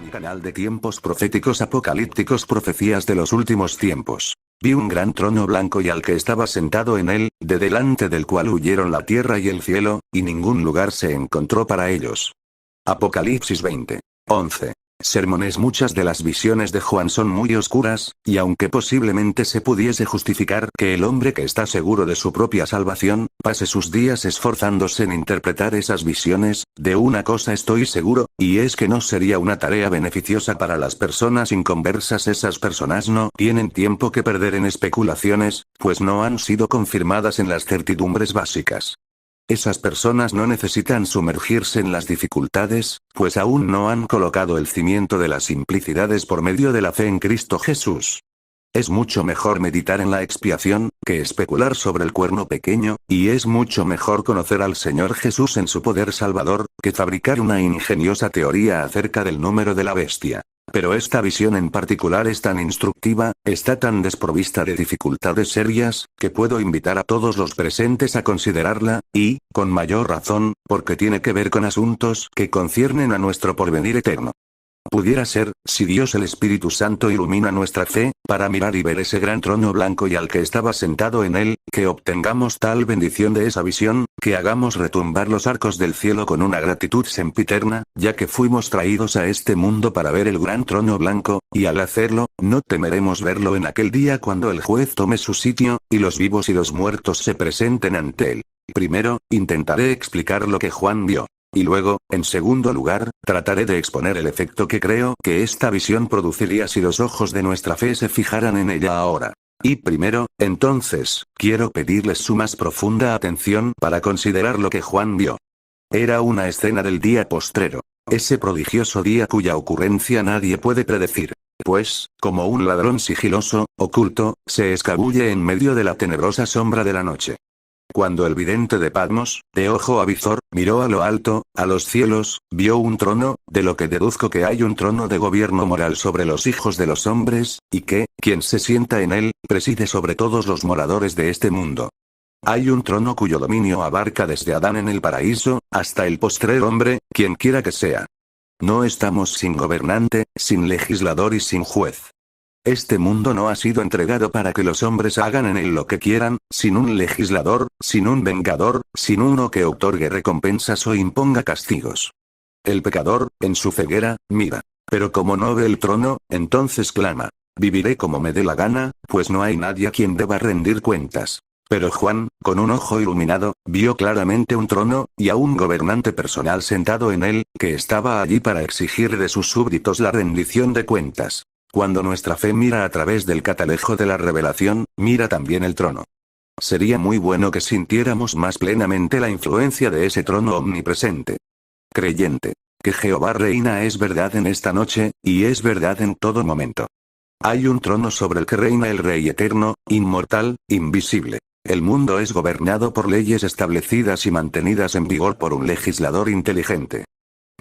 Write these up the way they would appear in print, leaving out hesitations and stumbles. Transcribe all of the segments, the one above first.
Canal de tiempos proféticos apocalípticos, profecías de los últimos tiempos. Vi un gran trono blanco y al que estaba sentado en él, de delante del cual huyeron la tierra y el cielo, y ningún lugar se encontró para ellos. Apocalipsis 20. 11. Sermones. Muchas de las visiones de Juan son muy oscuras, y aunque posiblemente se pudiese justificar que el hombre que está seguro de su propia salvación, pase sus días esforzándose en interpretar esas visiones, de una cosa estoy seguro, y es que no sería una tarea beneficiosa para las personas inconversas. Esas personas no tienen tiempo que perder en especulaciones, pues no han sido confirmadas en las certidumbres básicas. Esas personas no necesitan sumergirse en las dificultades, pues aún no han colocado el cimiento de las simplicidades por medio de la fe en Cristo Jesús. Es mucho mejor meditar en la expiación, que especular sobre el cuerno pequeño, y es mucho mejor conocer al Señor Jesús en su poder salvador, que fabricar una ingeniosa teoría acerca del número de la bestia. Pero esta visión en particular es tan instructiva, está tan desprovista de dificultades serias, que puedo invitar a todos los presentes a considerarla, y, con mayor razón, porque tiene que ver con asuntos que conciernen a nuestro porvenir eterno. Pudiera ser, si Dios el Espíritu Santo ilumina nuestra fe, para mirar y ver ese gran trono blanco y al que estaba sentado en él, que obtengamos tal bendición de esa visión, que hagamos retumbar los arcos del cielo con una gratitud sempiterna, ya que fuimos traídos a este mundo para ver el gran trono blanco, y al hacerlo, no temeremos verlo en aquel día cuando el juez tome su sitio, y los vivos y los muertos se presenten ante él. Primero, intentaré explicar lo que Juan vio. Y luego, en segundo lugar, trataré de exponer el efecto que creo que esta visión produciría si los ojos de nuestra fe se fijaran en ella ahora. Y primero, entonces, quiero pedirles su más profunda atención para considerar lo que Juan vio. Era una escena del día postrero. Ese prodigioso día cuya ocurrencia nadie puede predecir. Pues, como un ladrón sigiloso, oculto, se escabulle en medio de la tenebrosa sombra de la noche. Cuando el vidente de Patmos, de ojo avizor, miró a lo alto, a los cielos, vio un trono, de lo que deduzco que hay un trono de gobierno moral sobre los hijos de los hombres, y que, quien se sienta en él, preside sobre todos los moradores de este mundo. Hay un trono cuyo dominio abarca desde Adán en el paraíso, hasta el postrer hombre, quien quiera que sea. No estamos sin gobernante, sin legislador y sin juez. Este mundo no ha sido entregado para que los hombres hagan en él lo que quieran, sin un legislador, sin un vengador, sin uno que otorgue recompensas o imponga castigos. El pecador, en su ceguera, mira. Pero como no ve el trono, entonces clama: viviré como me dé la gana, pues no hay nadie a quien deba rendir cuentas. Pero Juan, con un ojo iluminado, vio claramente un trono, y a un gobernante personal sentado en él, que estaba allí para exigir de sus súbditos la rendición de cuentas. Cuando nuestra fe mira a través del catalejo de la revelación, mira también el trono. Sería muy bueno que sintiéramos más plenamente la influencia de ese trono omnipresente. Creyente, que Jehová reina es verdad en esta noche, y es verdad en todo momento. Hay un trono sobre el que reina el Rey eterno, inmortal, invisible. El mundo es gobernado por leyes establecidas y mantenidas en vigor por un legislador inteligente.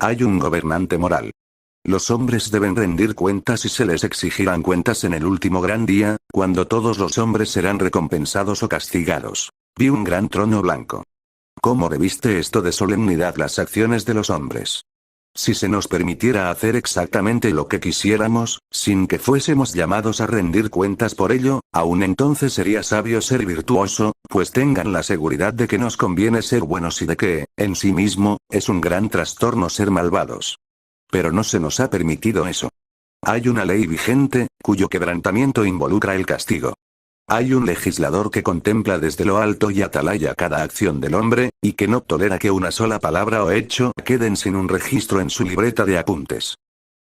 Hay un gobernante moral. Los hombres deben rendir cuentas y se les exigirán cuentas en el último gran día, cuando todos los hombres serán recompensados o castigados. Vi un gran trono blanco. ¿Cómo reviste esto de solemnidad las acciones de los hombres? Si se nos permitiera hacer exactamente lo que quisiéramos, sin que fuésemos llamados a rendir cuentas por ello, aún entonces sería sabio ser virtuoso, pues tengan la seguridad de que nos conviene ser buenos y de que, en sí mismo, es un gran trastorno ser malvados. Pero no se nos ha permitido eso. Hay una ley vigente, cuyo quebrantamiento involucra el castigo. Hay un legislador que contempla desde lo alto y atalaya cada acción del hombre, y que no tolera que una sola palabra o hecho queden sin un registro en su libreta de apuntes.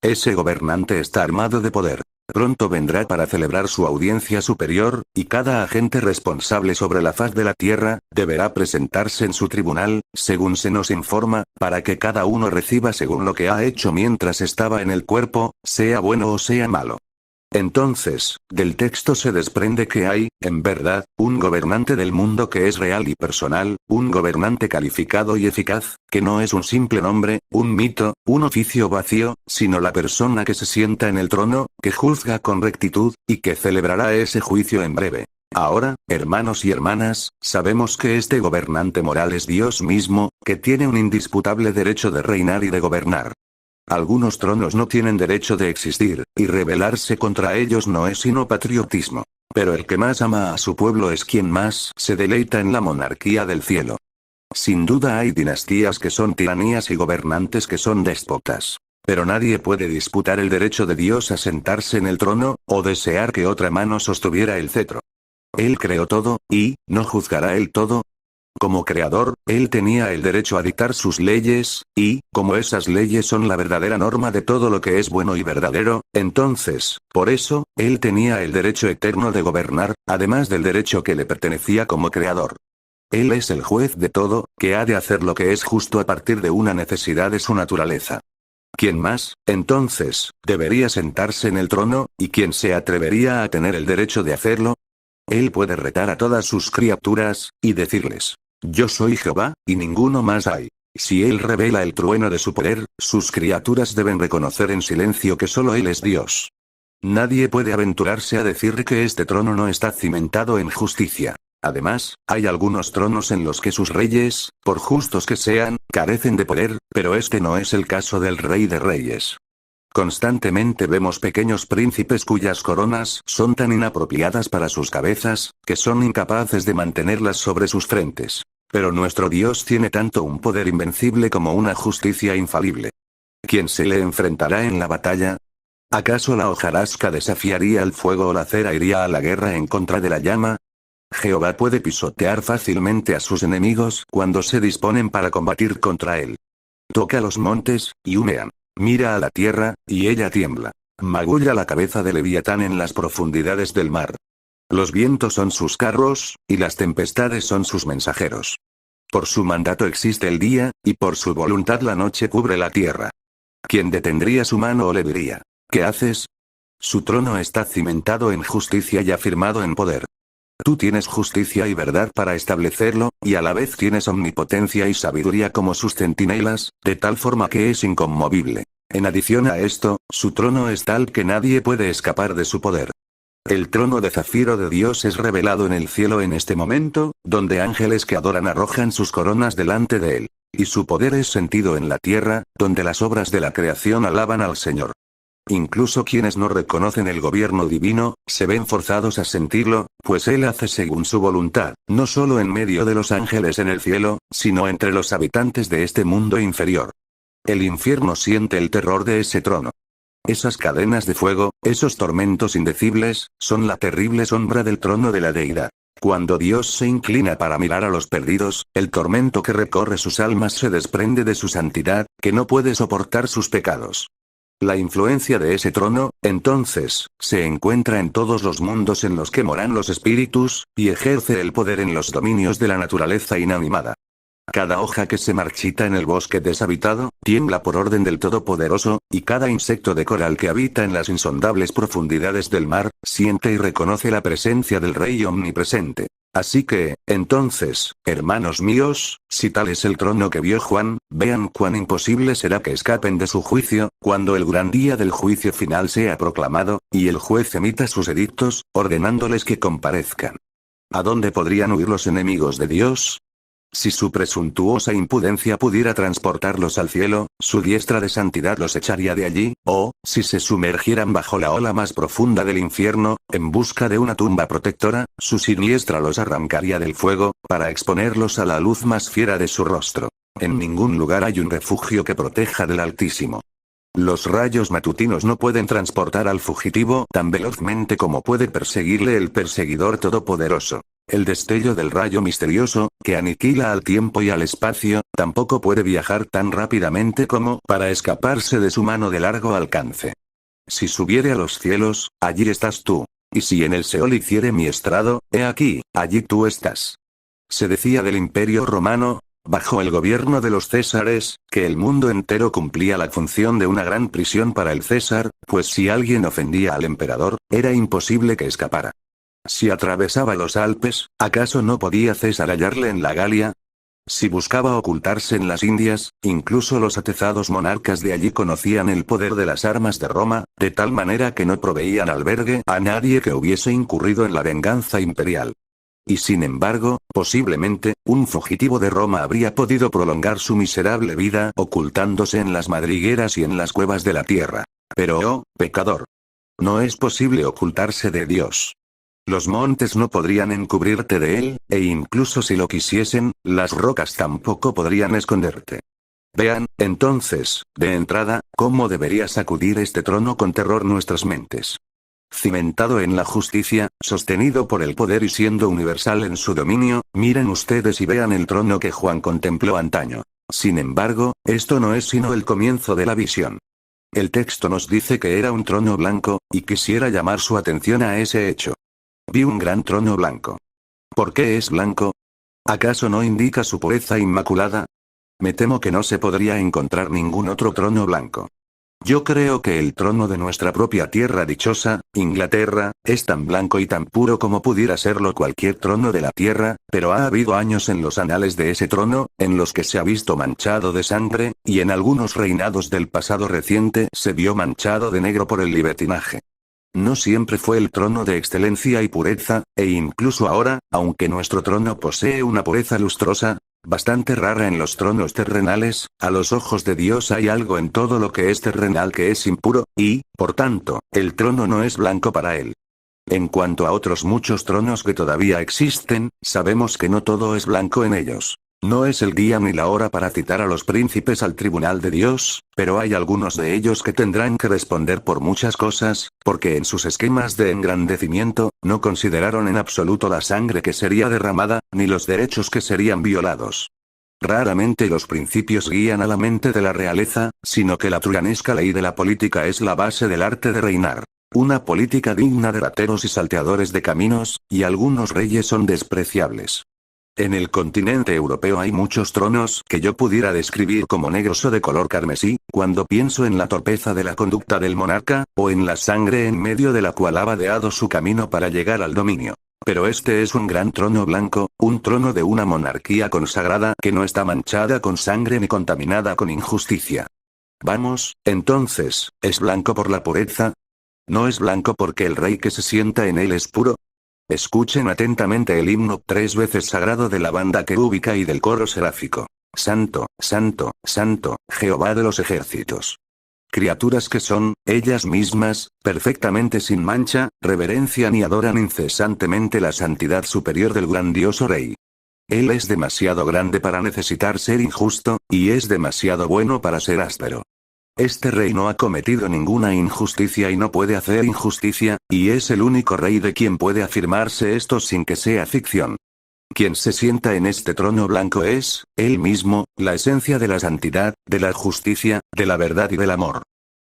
Ese gobernante está armado de poder. Pronto vendrá para celebrar su audiencia superior, y cada agente responsable sobre la faz de la tierra, deberá presentarse en su tribunal, según se nos informa, para que cada uno reciba según lo que ha hecho mientras estaba en el cuerpo, sea bueno o sea malo. Entonces, del texto se desprende que hay, en verdad, un gobernante del mundo que es real y personal, un gobernante calificado y eficaz, que no es un simple nombre, un mito, un oficio vacío, sino la persona que se sienta en el trono, que juzga con rectitud, y que celebrará ese juicio en breve. Ahora, hermanos y hermanas, sabemos que este gobernante moral es Dios mismo, que tiene un indisputable derecho de reinar y de gobernar. Algunos tronos no tienen derecho de existir, y rebelarse contra ellos no es sino patriotismo. Pero el que más ama a su pueblo es quien más se deleita en la monarquía del cielo. Sin duda hay dinastías que son tiranías y gobernantes que son déspotas. Pero nadie puede disputar el derecho de Dios a sentarse en el trono, o desear que otra mano sostuviera el cetro. Él creó todo, y ¿no juzgará él todo? Como creador, él tenía el derecho a dictar sus leyes, y, como esas leyes son la verdadera norma de todo lo que es bueno y verdadero, entonces, por eso, él tenía el derecho eterno de gobernar, además del derecho que le pertenecía como creador. Él es el juez de todo, que ha de hacer lo que es justo a partir de una necesidad de su naturaleza. ¿Quién más, entonces, debería sentarse en el trono, y quién se atrevería a tener el derecho de hacerlo? Él puede retar a todas sus criaturas, y decirles: yo soy Jehová, y ninguno más hay. Si él revela el trueno de su poder, sus criaturas deben reconocer en silencio que solo él es Dios. Nadie puede aventurarse a decir que este trono no está cimentado en justicia. Además, hay algunos tronos en los que sus reyes, por justos que sean, carecen de poder, pero este no es el caso del Rey de Reyes. Constantemente vemos pequeños príncipes cuyas coronas son tan inapropiadas para sus cabezas, que son incapaces de mantenerlas sobre sus frentes. Pero nuestro Dios tiene tanto un poder invencible como una justicia infalible. ¿Quién se le enfrentará en la batalla? ¿Acaso la hojarasca desafiaría al fuego o la cera iría a la guerra en contra de la llama? Jehová puede pisotear fácilmente a sus enemigos cuando se disponen para combatir contra él. Toca los montes, y humean. Mira a la tierra, y ella tiembla. Magulla la cabeza de Leviatán en las profundidades del mar. Los vientos son sus carros, y las tempestades son sus mensajeros. Por su mandato existe el día, y por su voluntad la noche cubre la tierra. ¿Quién detendría su mano o le diría: ¿qué haces? Su trono está cimentado en justicia y afirmado en poder. Tú tienes justicia y verdad para establecerlo, y a la vez tienes omnipotencia y sabiduría como sus centinelas, de tal forma que es inconmovible. En adición a esto, su trono es tal que nadie puede escapar de su poder. El trono de zafiro de Dios es revelado en el cielo en este momento, donde ángeles que adoran arrojan sus coronas delante de él. Y su poder es sentido en la tierra, donde las obras de la creación alaban al Señor. Incluso quienes no reconocen el gobierno divino, se ven forzados a sentirlo, pues Él hace según su voluntad, no solo en medio de los ángeles en el cielo, sino entre los habitantes de este mundo inferior. El infierno siente el terror de ese trono. Esas cadenas de fuego, esos tormentos indecibles, son la terrible sombra del trono de la deidad. Cuando Dios se inclina para mirar a los perdidos, el tormento que recorre sus almas se desprende de su santidad, que no puede soportar sus pecados. La influencia de ese trono, entonces, se encuentra en todos los mundos en los que moran los espíritus, y ejerce el poder en los dominios de la naturaleza inanimada. Cada hoja que se marchita en el bosque deshabitado, tiembla por orden del Todopoderoso, y cada insecto de coral que habita en las insondables profundidades del mar, siente y reconoce la presencia del Rey omnipresente. Así que, entonces, hermanos míos, si tal es el trono que vio Juan, vean cuán imposible será que escapen de su juicio, cuando el gran día del juicio final sea proclamado, y el juez emita sus edictos, ordenándoles que comparezcan. ¿A dónde podrían huir los enemigos de Dios? Si su presuntuosa impudencia pudiera transportarlos al cielo, su diestra de santidad los echaría de allí, o, si se sumergieran bajo la ola más profunda del infierno, en busca de una tumba protectora, su siniestra los arrancaría del fuego, para exponerlos a la luz más fiera de su rostro. En ningún lugar hay un refugio que proteja del Altísimo. Los rayos matutinos no pueden transportar al fugitivo tan velozmente como puede perseguirle el perseguidor todopoderoso. El destello del rayo misterioso, que aniquila al tiempo y al espacio, tampoco puede viajar tan rápidamente como para escaparse de su mano de largo alcance. Si subiere a los cielos, allí estás tú. Y si en el Seol hiciere mi estrado, he aquí, allí tú estás. Se decía del Imperio Romano, bajo el gobierno de los Césares, que el mundo entero cumplía la función de una gran prisión para el César, pues si alguien ofendía al emperador, era imposible que escapara. Si atravesaba los Alpes, ¿acaso no podía César hallarle en la Galia? Si buscaba ocultarse en las Indias, incluso los atezados monarcas de allí conocían el poder de las armas de Roma, de tal manera que no proveían albergue a nadie que hubiese incurrido en la venganza imperial. Y sin embargo, posiblemente, un fugitivo de Roma habría podido prolongar su miserable vida ocultándose en las madrigueras y en las cuevas de la tierra. Pero oh, pecador. No es posible ocultarse de Dios. Los montes no podrían encubrirte de él, e incluso si lo quisiesen, las rocas tampoco podrían esconderte. Vean, entonces, de entrada, cómo debería sacudir este trono con terror nuestras mentes. Cimentado en la justicia, sostenido por el poder y siendo universal en su dominio, miren ustedes y vean el trono que Juan contempló antaño. Sin embargo, esto no es sino el comienzo de la visión. El texto nos dice que era un trono blanco, y quisiera llamar su atención a ese hecho. Vi un gran trono blanco. ¿Por qué es blanco? ¿Acaso no indica su pureza inmaculada? Me temo que no se podría encontrar ningún otro trono blanco. Yo creo que el trono de nuestra propia tierra dichosa, Inglaterra, es tan blanco y tan puro como pudiera serlo cualquier trono de la tierra, pero ha habido años en los anales de ese trono, en los que se ha visto manchado de sangre, y en algunos reinados del pasado reciente se vio manchado de negro por el libertinaje. No siempre fue el trono de excelencia y pureza, e incluso ahora, aunque nuestro trono posee una pureza lustrosa, bastante rara en los tronos terrenales, a los ojos de Dios hay algo en todo lo que es terrenal que es impuro, y, por tanto, el trono no es blanco para él. En cuanto a otros muchos tronos que todavía existen, sabemos que no todo es blanco en ellos. No es el día ni la hora para citar a los príncipes al tribunal de Dios, pero hay algunos de ellos que tendrán que responder por muchas cosas, porque en sus esquemas de engrandecimiento, no consideraron en absoluto la sangre que sería derramada, ni los derechos que serían violados. Raramente los principios guían a la mente de la realeza, sino que la tiranesca ley de la política es la base del arte de reinar. Una política digna de rateros y salteadores de caminos, y algunos reyes son despreciables. En el continente europeo hay muchos tronos que yo pudiera describir como negros o de color carmesí, cuando pienso en la torpeza de la conducta del monarca, o en la sangre en medio de la cual ha vadeado su camino para llegar al dominio. Pero este es un gran trono blanco, un trono de una monarquía consagrada que no está manchada con sangre ni contaminada con injusticia. Vamos, entonces, ¿es blanco por la pureza? ¿No es blanco porque el rey que se sienta en él es puro? Escuchen atentamente el himno 3 veces sagrado de la banda querúbica y del coro seráfico. Santo, santo, santo, Jehová de los ejércitos. Criaturas que son, ellas mismas, perfectamente sin mancha, reverencian y adoran incesantemente la santidad superior del grandioso Rey. Él es demasiado grande para necesitar ser injusto, y es demasiado bueno para ser áspero. Este rey no ha cometido ninguna injusticia y no puede hacer injusticia, y es el único rey de quien puede afirmarse esto sin que sea ficción. Quien se sienta en este trono blanco es, él mismo, la esencia de la santidad, de la justicia, de la verdad y del amor.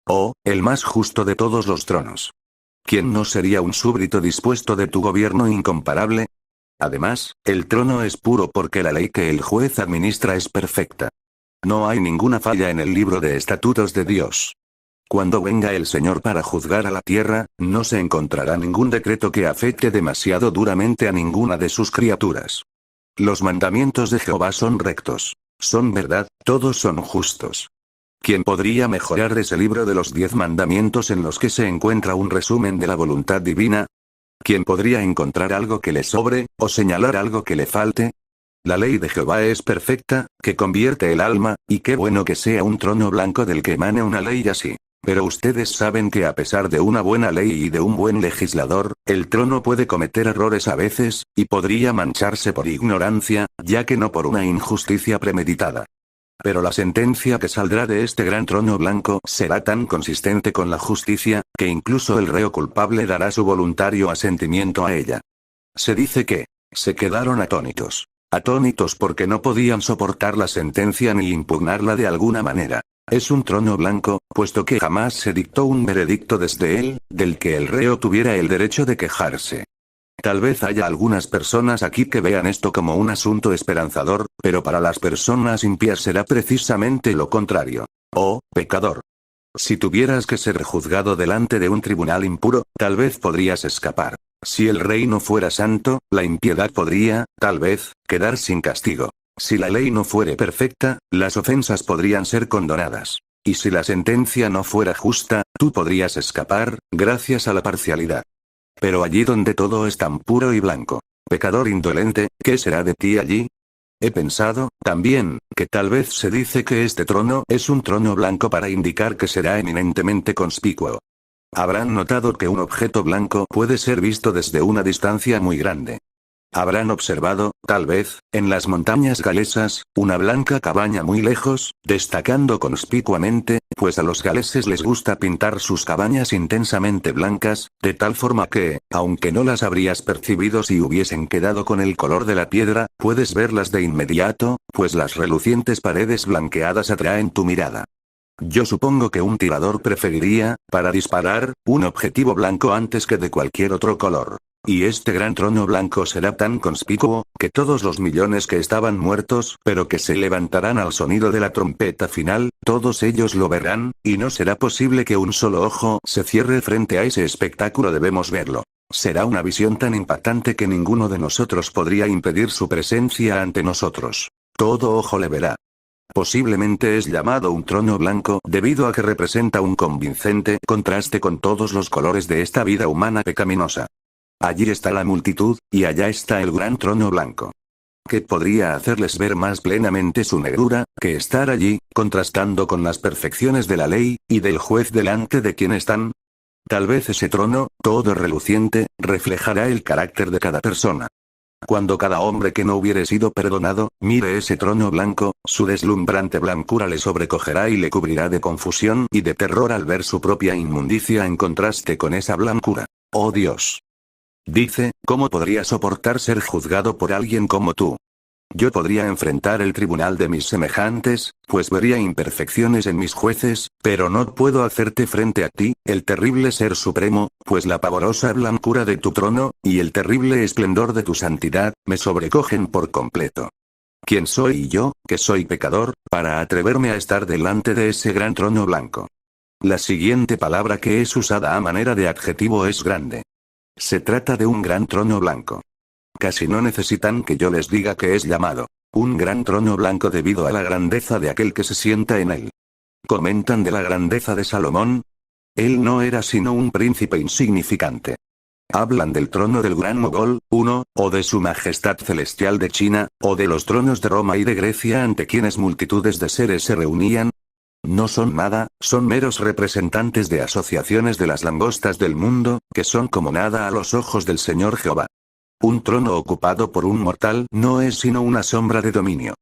Oh, el más justo de todos los tronos. ¿Quién no sería un súbdito dispuesto de tu gobierno incomparable? Además, el trono es puro porque la ley que el juez administra es perfecta. No hay ninguna falla en el libro de estatutos de Dios. Cuando venga el Señor para juzgar a la tierra, no se encontrará ningún decreto que afecte demasiado duramente a ninguna de sus criaturas. Los mandamientos de Jehová son rectos. Son verdad, todos son justos. ¿Quién podría mejorar ese libro de los 10 mandamientos en los que se encuentra un resumen de la voluntad divina? ¿Quién podría encontrar algo que le sobre, o señalar algo que le falte? La ley de Jehová es perfecta, que convierte el alma, y qué bueno que sea un trono blanco del que emane una ley así. Pero ustedes saben que a pesar de una buena ley y de un buen legislador, el trono puede cometer errores a veces, y podría mancharse por ignorancia, ya que no por una injusticia premeditada. Pero la sentencia que saldrá de este gran trono blanco será tan consistente con la justicia, que incluso el reo culpable dará su voluntario asentimiento a ella. Se dice que se quedaron atónitos. Atónitos porque no podían soportar la sentencia ni impugnarla de alguna manera. Es un trono blanco, puesto que jamás se dictó un veredicto desde él, del que el reo tuviera el derecho de quejarse. Tal vez haya algunas personas aquí que vean esto como un asunto esperanzador, pero para las personas impías será precisamente lo contrario. Oh, pecador. Si tuvieras que ser juzgado delante de un tribunal impuro, tal vez podrías escapar. Si el rey no fuera santo, la impiedad podría, tal vez, quedar sin castigo. Si la ley no fuere perfecta, las ofensas podrían ser condonadas. Y si la sentencia no fuera justa, tú podrías escapar, gracias a la parcialidad. Pero allí donde todo es tan puro y blanco, Pecador indolente, ¿qué será de ti allí? He pensado, también, que tal vez se dice que este trono es un trono blanco para indicar que será eminentemente conspicuo. Habrán notado que un objeto blanco puede ser visto desde una distancia muy grande. Habrán observado, tal vez, en las montañas galesas, una blanca cabaña muy lejos, destacando conspicuamente, pues a los galeses les gusta pintar sus cabañas intensamente blancas, de tal forma que, aunque no las habrías percibido si hubiesen quedado con el color de la piedra, puedes verlas de inmediato, pues las relucientes paredes blanqueadas atraen tu mirada. Yo supongo que un tirador preferiría, para disparar, un objetivo blanco antes que de cualquier otro color. Y este gran trono blanco será tan conspicuo, que todos los millones que estaban muertos, pero que se levantarán al sonido de la trompeta final, todos ellos lo verán, y no será posible que un solo ojo se cierre frente a ese espectáculo. Debemos verlo. Será una visión tan impactante que ninguno de nosotros podría impedir su presencia ante nosotros. Todo ojo le verá. Posiblemente es llamado un trono blanco debido a que representa un convincente contraste con todos los colores de esta vida humana pecaminosa. Allí está la multitud, y allá está el gran trono blanco. ¿Qué podría hacerles ver más plenamente su negrura, que estar allí, contrastando con las perfecciones de la ley, y del juez delante de quien están? Tal vez ese trono, todo reluciente, reflejará el carácter de cada persona. Cuando cada hombre que no hubiere sido perdonado, mire ese trono blanco, su deslumbrante blancura le sobrecogerá y le cubrirá de confusión y de terror al ver su propia inmundicia en contraste con esa blancura. ¡Oh Dios! Dice, ¿cómo podría soportar ser juzgado por alguien como tú? Yo podría enfrentar el tribunal de mis semejantes, pues vería imperfecciones en mis jueces, pero no puedo hacerte frente a ti, el terrible Ser Supremo, pues la pavorosa blancura de tu trono, y el terrible esplendor de tu santidad, me sobrecogen por completo. ¿Quién soy yo, que soy pecador, para atreverme a estar delante de ese gran trono blanco? La siguiente palabra que es usada a manera de adjetivo es grande. Se trata de un gran trono blanco. Casi no necesitan que yo les diga que es llamado un gran trono blanco debido a la grandeza de aquel que se sienta en él. ¿Comentan de la grandeza de Salomón? Él no era sino un príncipe insignificante. Hablan del trono del gran Mogol, o de su majestad celestial de China, o de los tronos de Roma y de Grecia ante quienes multitudes de seres se reunían. No son nada, son meros representantes de asociaciones de las langostas del mundo, que son como nada a los ojos del Señor Jehová. Un trono ocupado por un mortal no es sino una sombra de dominio.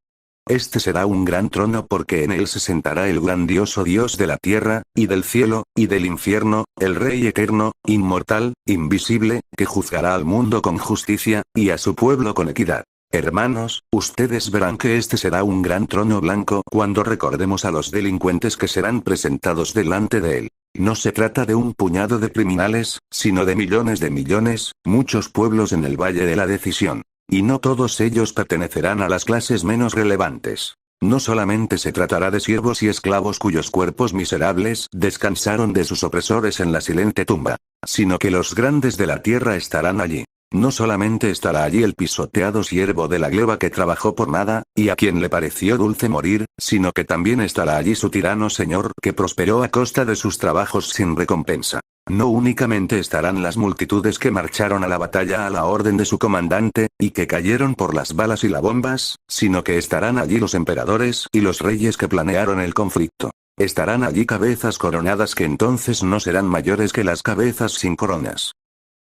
Este será un gran trono porque en él se sentará el grandioso Dios de la tierra, y del cielo, y del infierno, el Rey eterno, inmortal, invisible, que juzgará al mundo con justicia, y a su pueblo con equidad. Hermanos, ustedes verán que este será un gran trono blanco cuando recordemos a los delincuentes que serán presentados delante de él. No se trata de un puñado de criminales, sino de millones, muchos pueblos en el Valle de la Decisión. Y no todos ellos pertenecerán a las clases menos relevantes. No solamente se tratará de siervos y esclavos cuyos cuerpos miserables descansaron de sus opresores en la silente tumba, sino que los grandes de la tierra estarán allí. No solamente estará allí el pisoteado siervo de la gleba que trabajó por nada, y a quien le pareció dulce morir, sino que también estará allí su tirano señor que prosperó a costa de sus trabajos sin recompensa. No únicamente estarán las multitudes que marcharon a la batalla a la orden de su comandante, y que cayeron por las balas y las bombas, sino que estarán allí los emperadores y los reyes que planearon el conflicto. Estarán allí cabezas coronadas que entonces no serán mayores que las cabezas sin coronas.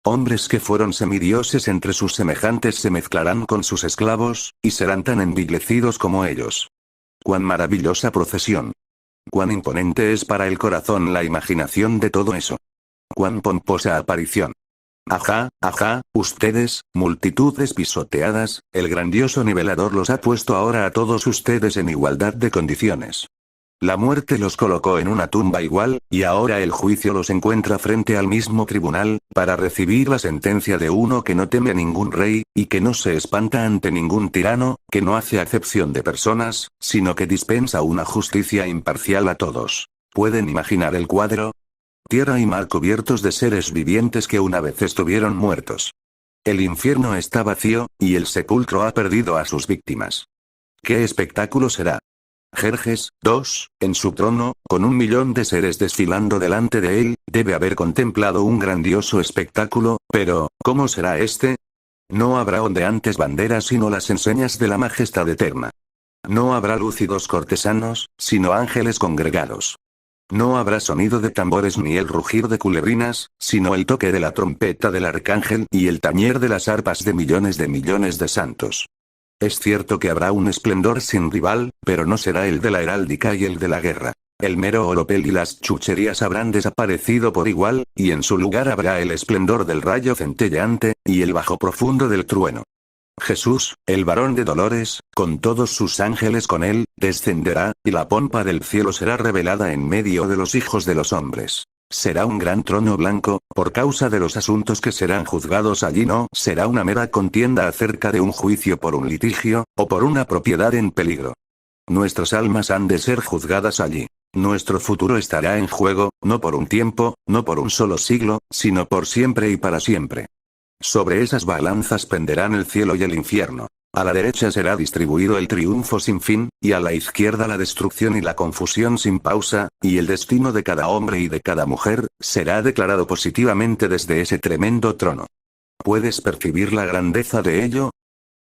Hombres que fueron semidioses entre sus semejantes se mezclarán con sus esclavos, y serán tan enviglecidos como ellos. ¡Cuán maravillosa procesión! ¡Cuán imponente es para el corazón la imaginación de todo eso! ¡Cuán pomposa aparición! Ajá, ustedes, multitudes pisoteadas, el grandioso nivelador los ha puesto ahora a todos ustedes en igualdad de condiciones. La muerte los colocó en una tumba igual, y ahora el juicio los encuentra frente al mismo tribunal, para recibir la sentencia de uno que no teme a ningún rey, y que no se espanta ante ningún tirano, que no hace acepción de personas, sino que dispensa una justicia imparcial a todos. ¿Pueden imaginar el cuadro? Tierra y mar cubiertos de seres vivientes que una vez estuvieron muertos. El infierno está vacío, y el sepulcro ha perdido a sus víctimas. ¿Qué espectáculo será? Jerjes, en su trono, con 1.000.000 de seres desfilando delante de él, debe haber contemplado un grandioso espectáculo, pero, ¿cómo será este? No habrá ondeantes banderas sino las enseñas de la majestad eterna. No habrá lúcidos cortesanos, sino ángeles congregados. No habrá sonido de tambores ni el rugir de culebrinas, sino el toque de la trompeta del arcángel y el tañer de las arpas de millones de santos. Es cierto que habrá un esplendor sin rival, pero no será el de la heráldica y el de la guerra. El mero oropel y las chucherías habrán desaparecido por igual, y en su lugar habrá el esplendor del rayo centelleante, y el bajo profundo del trueno. Jesús, el varón de dolores, con todos sus ángeles con él, descenderá, y la pompa del cielo será revelada en medio de los hijos de los hombres. Será un gran trono blanco, por causa de los asuntos que serán juzgados allí no será una mera contienda acerca de un juicio por un litigio, o por una propiedad en peligro. Nuestras almas han de ser juzgadas allí. Nuestro futuro estará en juego, no por un tiempo, no por un solo siglo, sino por siempre y para siempre. Sobre esas balanzas penderán el cielo y el infierno. A la derecha será distribuido el triunfo sin fin, y a la izquierda la destrucción y la confusión sin pausa, y el destino de cada hombre y de cada mujer, será declarado positivamente desde ese tremendo trono. ¿Puedes percibir la grandeza de ello?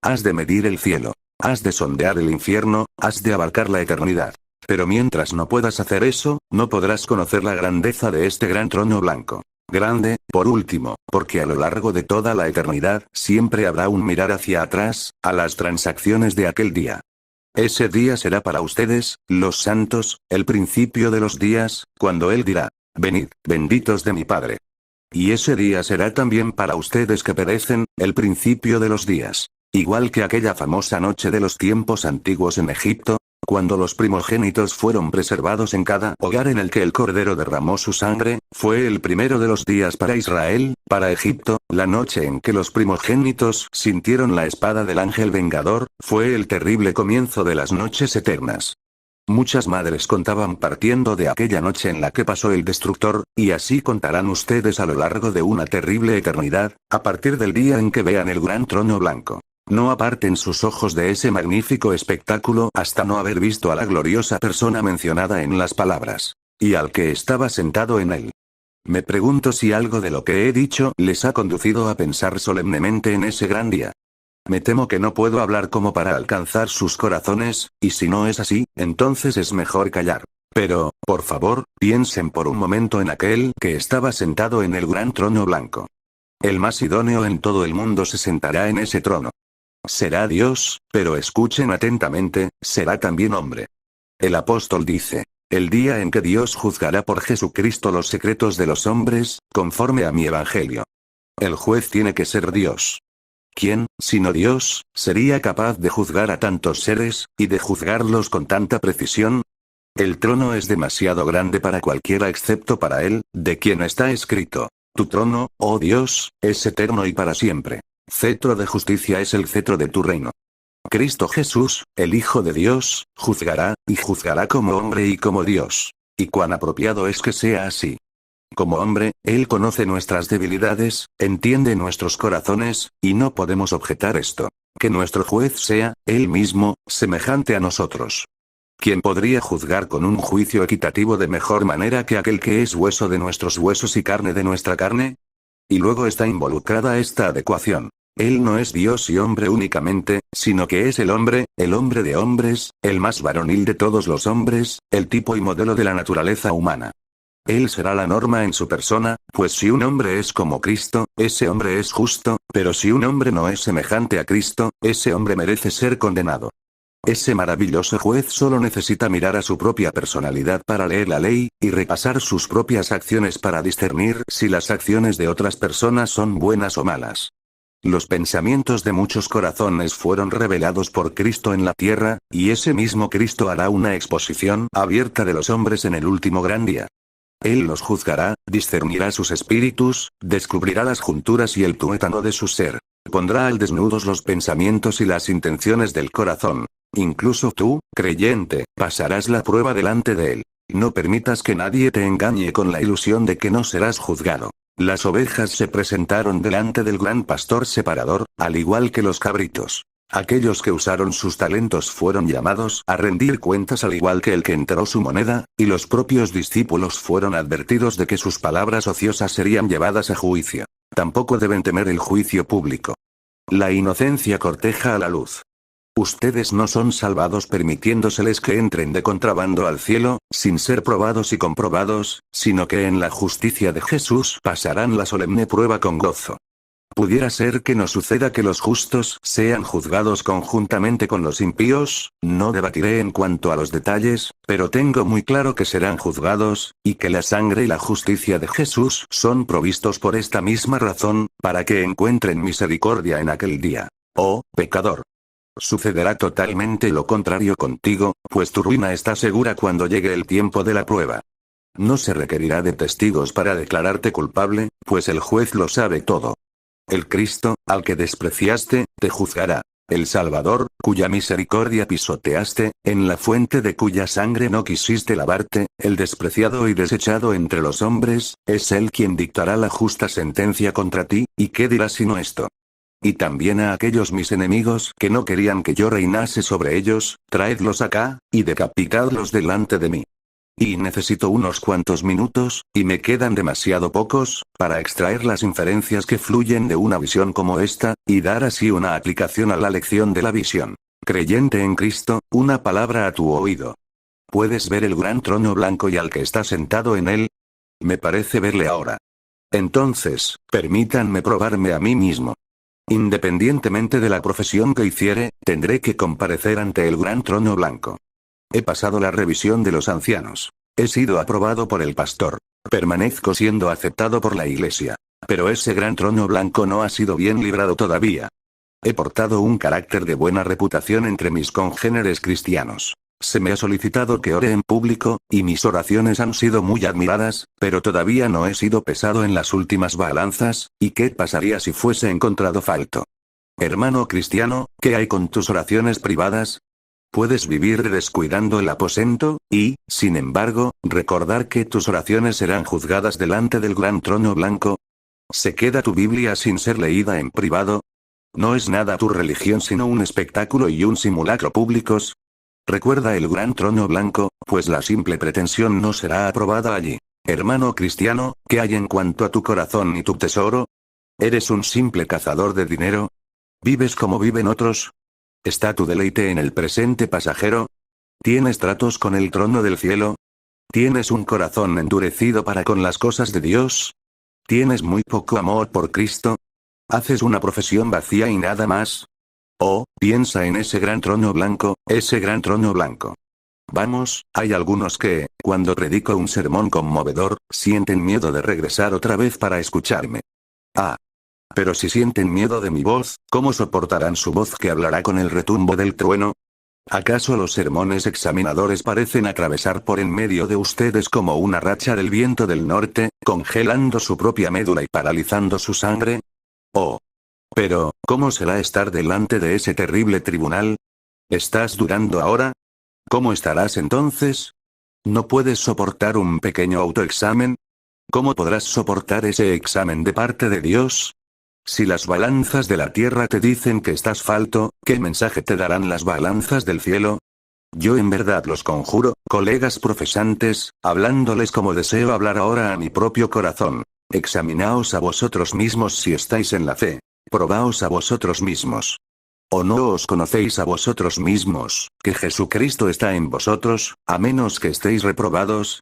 Has de medir el cielo. Has de sondear el infierno, has de abarcar la eternidad. Pero mientras no puedas hacer eso, no podrás conocer la grandeza de este gran trono blanco. Grande, por último, porque a lo largo de toda la eternidad siempre habrá un mirar hacia atrás, a las transacciones de aquel día. Ese día será para ustedes, los santos, el principio de los días, cuando Él dirá, venid, benditos de mi Padre. Y ese día será también para ustedes que perecen, el principio de los días. Igual que aquella famosa noche de los tiempos antiguos en Egipto, cuando los primogénitos fueron preservados en cada hogar en el que el Cordero derramó su sangre, fue el primero de los días para Israel, para Egipto, la noche en que los primogénitos sintieron la espada del ángel vengador, fue el terrible comienzo de las noches eternas. Muchas madres contaban partiendo de aquella noche en la que pasó el destructor, y así contarán ustedes a lo largo de una terrible eternidad, a partir del día en que vean el gran trono blanco. No aparten sus ojos de ese magnífico espectáculo hasta no haber visto a la gloriosa persona mencionada en las palabras. Y al que estaba sentado en él. Me pregunto si algo de lo que he dicho les ha conducido a pensar solemnemente en ese gran día. Me temo que no puedo hablar como para alcanzar sus corazones, y si no es así, entonces es mejor callar. Pero, por favor, piensen por un momento en aquel que estaba sentado en el gran trono blanco. El más idóneo en todo el mundo se sentará en ese trono. Será Dios, pero escuchen atentamente, será también hombre. El apóstol dice, el día en que Dios juzgará por Jesucristo los secretos de los hombres, conforme a mi evangelio. El juez tiene que ser Dios. ¿Quién, sino Dios, sería capaz de juzgar a tantos seres, y de juzgarlos con tanta precisión? El trono es demasiado grande para cualquiera excepto para él, de quien está escrito, tu trono, oh Dios, es eterno y para siempre. Cetro de justicia es el cetro de tu reino. Cristo Jesús, el Hijo de Dios, juzgará, y juzgará como hombre y como Dios. Y cuán apropiado es que sea así. Como hombre, Él conoce nuestras debilidades, entiende nuestros corazones, y no podemos objetar esto. Que nuestro juez sea, Él mismo, semejante a nosotros. ¿Quién podría juzgar con un juicio equitativo de mejor manera que aquel que es hueso de nuestros huesos y carne de nuestra carne? Y luego está involucrada esta adecuación. Él no es Dios y hombre únicamente, sino que es el hombre de hombres, el más varonil de todos los hombres, el tipo y modelo de la naturaleza humana. Él será la norma en su persona, pues si un hombre es como Cristo, ese hombre es justo, pero si un hombre no es semejante a Cristo, ese hombre merece ser condenado. Ese maravilloso juez solo necesita mirar a su propia personalidad para leer la ley, y repasar sus propias acciones para discernir si las acciones de otras personas son buenas o malas. Los pensamientos de muchos corazones fueron revelados por Cristo en la tierra, y ese mismo Cristo hará una exposición abierta de los hombres en el último gran día. Él los juzgará, discernirá sus espíritus, descubrirá las junturas y el tuétano de su ser. Pondrá al desnudo los pensamientos y las intenciones del corazón. Incluso tú, creyente, pasarás la prueba delante de él. No permitas que nadie te engañe con la ilusión de que no serás juzgado. Las ovejas se presentaron delante del gran pastor separador, al igual que los cabritos. Aquellos que usaron sus talentos fueron llamados a rendir cuentas al igual que el que enterró su moneda, y los propios discípulos fueron advertidos de que sus palabras ociosas serían llevadas a juicio. Tampoco deben temer el juicio público. La inocencia corteja a la luz. Ustedes no son salvados permitiéndoseles que entren de contrabando al cielo, sin ser probados y comprobados, sino que en la justicia de Jesús pasarán la solemne prueba con gozo. Pudiera ser que no suceda que los justos sean juzgados conjuntamente con los impíos, no debatiré en cuanto a los detalles, pero tengo muy claro que serán juzgados, y que la sangre y la justicia de Jesús son provistos por esta misma razón, para que encuentren misericordia en aquel día. Oh, pecador. Sucederá totalmente lo contrario contigo, pues tu ruina está segura cuando llegue el tiempo de la prueba. No se requerirá de testigos para declararte culpable, pues el juez lo sabe todo. El Cristo, al que despreciaste, te juzgará. El Salvador, cuya misericordia pisoteaste, en la fuente de cuya sangre no quisiste lavarte, el despreciado y desechado entre los hombres, es Él quien dictará la justa sentencia contra ti, ¿y qué dirás sino esto? Y también a aquellos mis enemigos que no querían que yo reinase sobre ellos, traedlos acá, y decapitadlos delante de mí. Y necesito unos cuantos minutos, y me quedan demasiado pocos, para extraer las inferencias que fluyen de una visión como esta, y dar así una aplicación a la lección de la visión. Creyente en Cristo, una palabra a tu oído. ¿Puedes ver el gran trono blanco y al que está sentado en él? Me parece verle ahora. Entonces, permítanme probarme a mí mismo. Independientemente de la profesión que hiciere, tendré que comparecer ante el gran trono blanco. He pasado la revisión de los ancianos. He sido aprobado por el pastor. Permanezco siendo aceptado por la iglesia. Pero ese gran trono blanco no ha sido bien librado todavía. He portado un carácter de buena reputación entre mis congéneres cristianos. Se me ha solicitado que ore en público, y mis oraciones han sido muy admiradas, pero todavía no he sido pesado en las últimas balanzas, ¿y qué pasaría si fuese encontrado falto? Hermano cristiano, ¿qué hay con tus oraciones privadas? Puedes vivir descuidando el aposento, y, sin embargo, recordar que tus oraciones serán juzgadas delante del gran trono blanco. ¿Se queda tu Biblia sin ser leída en privado? ¿No es nada tu religión sino un espectáculo y un simulacro públicos? Recuerda el gran trono blanco, pues la simple pretensión no será aprobada allí. Hermano cristiano, ¿qué hay en cuanto a tu corazón y tu tesoro? ¿Eres un simple cazador de dinero? ¿Vives como viven otros? ¿Está tu deleite en el presente pasajero? ¿Tienes tratos con el trono del cielo? ¿Tienes un corazón endurecido para con las cosas de Dios? ¿Tienes muy poco amor por Cristo? ¿Haces una profesión vacía y nada más? Oh, piensa en ese gran trono blanco, ese gran trono blanco. Vamos, hay algunos que, cuando predico un sermón conmovedor, sienten miedo de regresar otra vez para escucharme. Ah. Pero si sienten miedo de mi voz, ¿cómo soportarán su voz que hablará con el retumbo del trueno? ¿Acaso los sermones examinadores parecen atravesar por en medio de ustedes como una racha del viento del norte, congelando su propia médula y paralizando su sangre? Oh. Pero, ¿cómo será estar delante de ese terrible tribunal? ¿Estás dudando ahora? ¿Cómo estarás entonces? ¿No puedes soportar un pequeño autoexamen? ¿Cómo podrás soportar ese examen de parte de Dios? Si las balanzas de la tierra te dicen que estás falto, ¿qué mensaje te darán las balanzas del cielo? Yo en verdad los conjuro, colegas profesantes, hablándoles como deseo hablar ahora a mi propio corazón. Examinaos a vosotros mismos si estáis en la fe. Probaos a vosotros mismos. ¿O no os conocéis a vosotros mismos, que Jesucristo está en vosotros, a menos que estéis reprobados?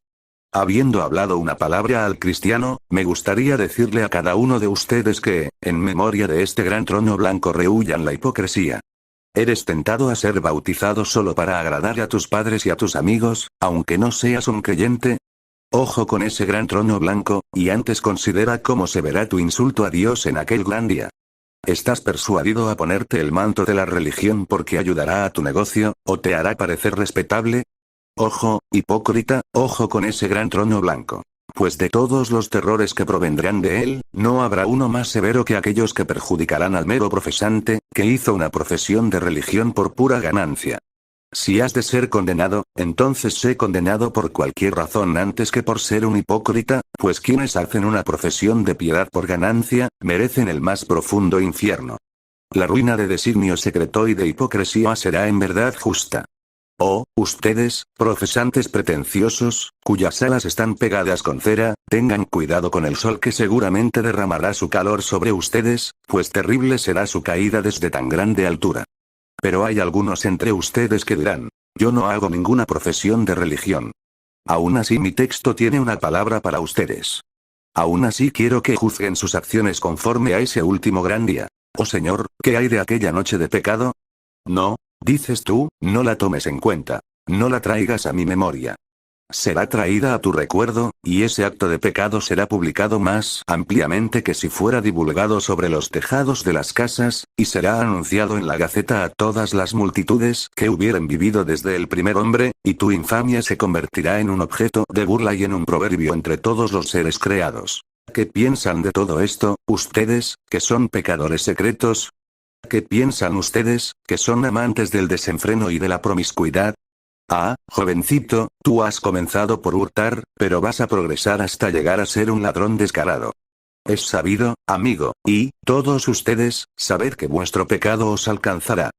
Habiendo hablado una palabra al cristiano, me gustaría decirle a cada uno de ustedes que, en memoria de este gran trono blanco, rehuyan la hipocresía. ¿Eres tentado a ser bautizado solo para agradar a tus padres y a tus amigos, aunque no seas un creyente? Ojo con ese gran trono blanco, y antes considera cómo se verá tu insulto a Dios en aquel gran día. ¿Estás persuadido a ponerte el manto de la religión porque ayudará a tu negocio, o te hará parecer respetable? Ojo, hipócrita, ojo con ese gran trono blanco. Pues de todos los terrores que provendrán de él, no habrá uno más severo que aquellos que perjudicarán al mero profesante, que hizo una profesión de religión por pura ganancia. Si has de ser condenado, entonces sé condenado por cualquier razón antes que por ser un hipócrita, pues quienes hacen una profesión de piedad por ganancia, merecen el más profundo infierno. La ruina de designio secreto y de hipocresía será en verdad justa. Oh, ustedes, profesantes pretenciosos, cuyas alas están pegadas con cera, tengan cuidado con el sol que seguramente derramará su calor sobre ustedes, pues terrible será su caída desde tan grande altura. Pero hay algunos entre ustedes que dirán, yo no hago ninguna profesión de religión. Aún así mi texto tiene una palabra para ustedes. Aún así quiero que juzguen sus acciones conforme a ese último gran día. Oh Señor, ¿qué hay de aquella noche de pecado? No, dices tú, no la tomes en cuenta. No la traigas a mi memoria. Será traída a tu recuerdo, y ese acto de pecado será publicado más ampliamente que si fuera divulgado sobre los tejados de las casas, y será anunciado en la Gaceta a todas las multitudes que hubieran vivido desde el primer hombre, y tu infamia se convertirá en un objeto de burla y en un proverbio entre todos los seres creados. ¿Qué piensan de todo esto, ustedes, que son pecadores secretos? ¿Qué piensan ustedes, que son amantes del desenfreno y de la promiscuidad? Ah, jovencito, tú has comenzado por hurtar, pero vas a progresar hasta llegar a ser un ladrón descarado. Es sabido, amigo, y, todos ustedes, sabed que vuestro pecado os alcanzará.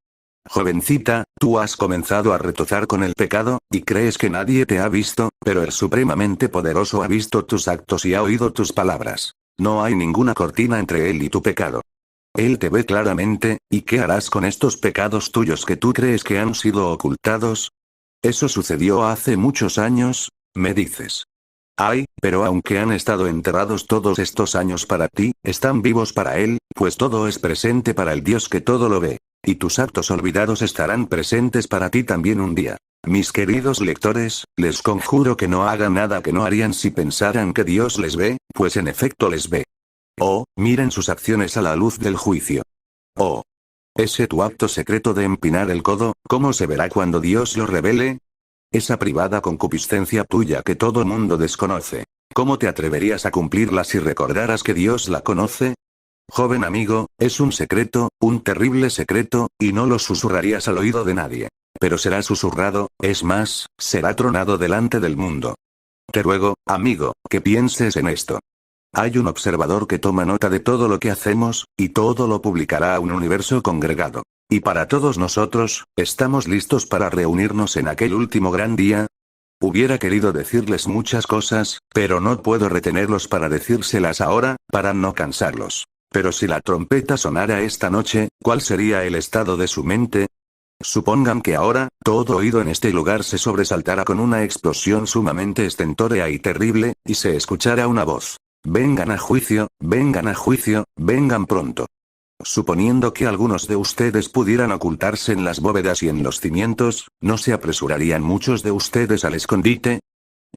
Jovencita, tú has comenzado a retozar con el pecado, y crees que nadie te ha visto, pero el supremamente poderoso ha visto tus actos y ha oído tus palabras. No hay ninguna cortina entre él y tu pecado. Él te ve claramente, ¿y qué harás con estos pecados tuyos que tú crees que han sido ocultados? Eso sucedió hace muchos años, me dices. Ay, pero aunque han estado enterrados todos estos años para ti, están vivos para Él, pues todo es presente para el Dios que todo lo ve. Y tus actos olvidados estarán presentes para ti también un día. Mis queridos lectores, les conjuro que no hagan nada que no harían si pensaran que Dios les ve, pues en efecto les ve. Oh, miren sus acciones a la luz del juicio. Oh. Ese tu acto secreto de empinar el codo, ¿cómo se verá cuando Dios lo revele? Esa privada concupiscencia tuya que todo mundo desconoce. ¿Cómo te atreverías a cumplirla si recordaras que Dios la conoce? Joven amigo, es un secreto, un terrible secreto, y no lo susurrarías al oído de nadie. Pero será susurrado, es más, será tronado delante del mundo. Te ruego, amigo, que pienses en esto. Hay un observador que toma nota de todo lo que hacemos, y todo lo publicará a un universo congregado. Y para todos nosotros, ¿estamos listos para reunirnos en aquel último gran día? Hubiera querido decirles muchas cosas, pero no puedo retenerlos para decírselas ahora, para no cansarlos. Pero si la trompeta sonara esta noche, ¿cuál sería el estado de su mente? Supongan que ahora, todo oído en este lugar se sobresaltara con una explosión sumamente estentórea y terrible, y se escuchara una voz. Vengan a juicio, vengan pronto. Suponiendo que algunos de ustedes pudieran ocultarse en las bóvedas y en los cimientos, ¿no se apresurarían muchos de ustedes al escondite?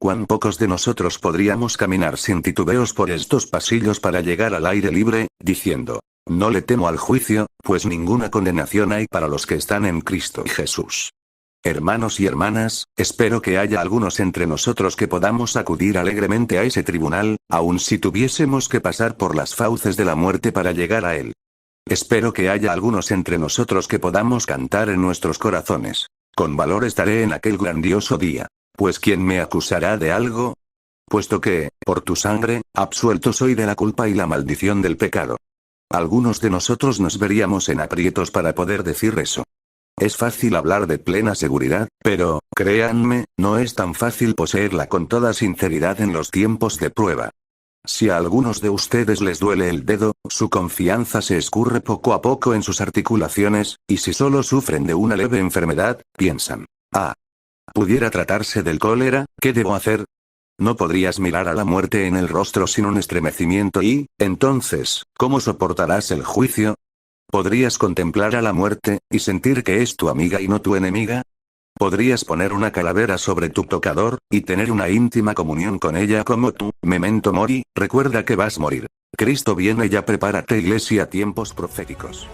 ¿Cuán pocos de nosotros podríamos caminar sin titubeos por estos pasillos para llegar al aire libre, diciendo, no le temo al juicio, pues ninguna condenación hay para los que están en Cristo Jesús? Hermanos y hermanas, espero que haya algunos entre nosotros que podamos acudir alegremente a ese tribunal, aun si tuviésemos que pasar por las fauces de la muerte para llegar a él. Espero que haya algunos entre nosotros que podamos cantar en nuestros corazones. Con valor estaré en aquel grandioso día. Pues ¿quién me acusará de algo? Puesto que, por tu sangre, absuelto soy de la culpa y la maldición del pecado. Algunos de nosotros nos veríamos en aprietos para poder decir eso. Es fácil hablar de plena seguridad, pero, créanme, no es tan fácil poseerla con toda sinceridad en los tiempos de prueba. Si a algunos de ustedes les duele el dedo, su confianza se escurre poco a poco en sus articulaciones, y si solo sufren de una leve enfermedad, piensan, pudiera tratarse del cólera, ¿qué debo hacer? No podrías mirar a la muerte en el rostro sin un estremecimiento y, entonces, ¿cómo soportarás el juicio? ¿Podrías contemplar a la muerte, y sentir que es tu amiga y no tu enemiga? ¿Podrías poner una calavera sobre tu tocador, y tener una íntima comunión con ella como tú, memento mori, recuerda que vas a morir? Cristo viene ya, prepárate iglesia, tiempos proféticos.